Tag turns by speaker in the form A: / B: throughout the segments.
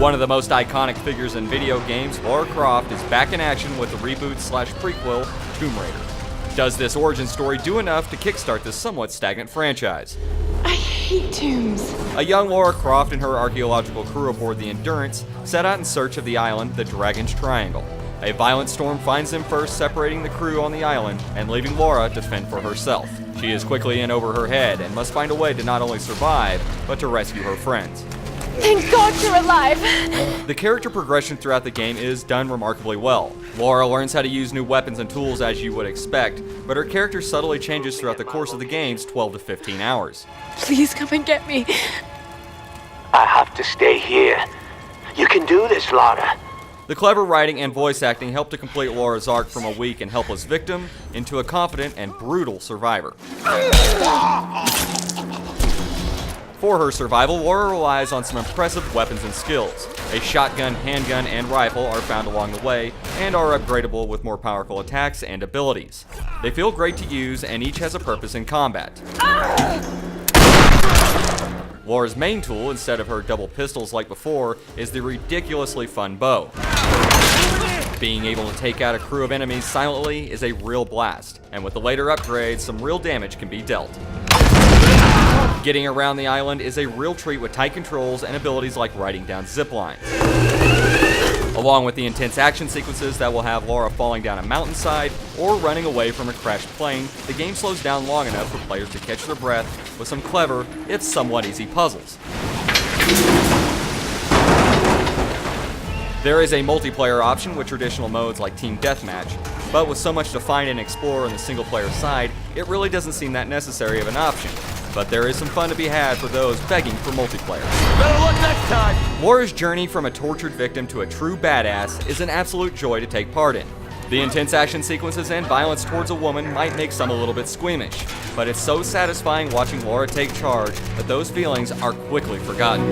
A: One of the most iconic figures in video games, Lara Croft is back in action with the reboot/prequel Tomb Raider. Does this origin story do enough to kickstart this somewhat stagnant franchise?
B: I hate tombs.
A: A young Lara Croft and her archaeological crew aboard the Endurance set out in search of the island, the Dragon's Triangle. A violent storm finds them first, separating the crew on the island and leaving Lara to fend for herself. She is quickly in over her head and must find a way to not only survive, but to rescue her friends.
B: Thank God you're alive.
A: The character progression throughout the game is done remarkably well. Lara learns how to use new weapons and tools as you would expect, but her character subtly changes throughout the course of the game's 12 to 15 hours.
B: Please come and get me.
C: I have to stay here. You can do this, Lara.
A: The clever writing and voice acting help to complete Lara's arc from a weak and helpless victim into a confident and brutal survivor. For her survival, Lara relies on some impressive weapons and skills. A shotgun, handgun, and rifle are found along the way, and are upgradable with more powerful attacks and abilities. They feel great to use, and each has a purpose in combat. Lara's main tool, instead of her double pistols like before, is the ridiculously fun bow. Being able to take out a crew of enemies silently is a real blast, and with the later upgrades, some real damage can be dealt. Getting around the island is a real treat with tight controls and abilities like riding down zip lines. Along with the intense action sequences that will have Lara falling down a mountainside or running away from a crashed plane, the game slows down long enough for players to catch their breath with some clever, if somewhat easy puzzles. There is a multiplayer option with traditional modes like Team Deathmatch, but with so much to find and explore on the single player side, it really doesn't seem that necessary of an option. But there is some fun to be had for those begging for multiplayer.
C: Better luck next time!
A: Lara's journey from a tortured victim to a true badass is an absolute joy to take part in. The intense action sequences and violence towards a woman might make some a little bit squeamish, but it's so satisfying watching Lara take charge that those feelings are quickly forgotten.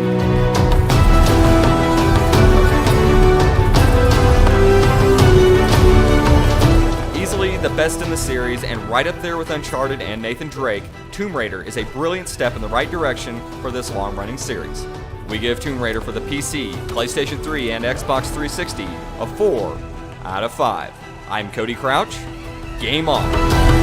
A: Easily the best in the series, and right up there with Uncharted and Nathan Drake, Tomb Raider is a brilliant step in the right direction for this long-running series. We give Tomb Raider for the PC, PlayStation 3, and Xbox 360 a 4 out of 5. I'm Cody Crouch. Game on!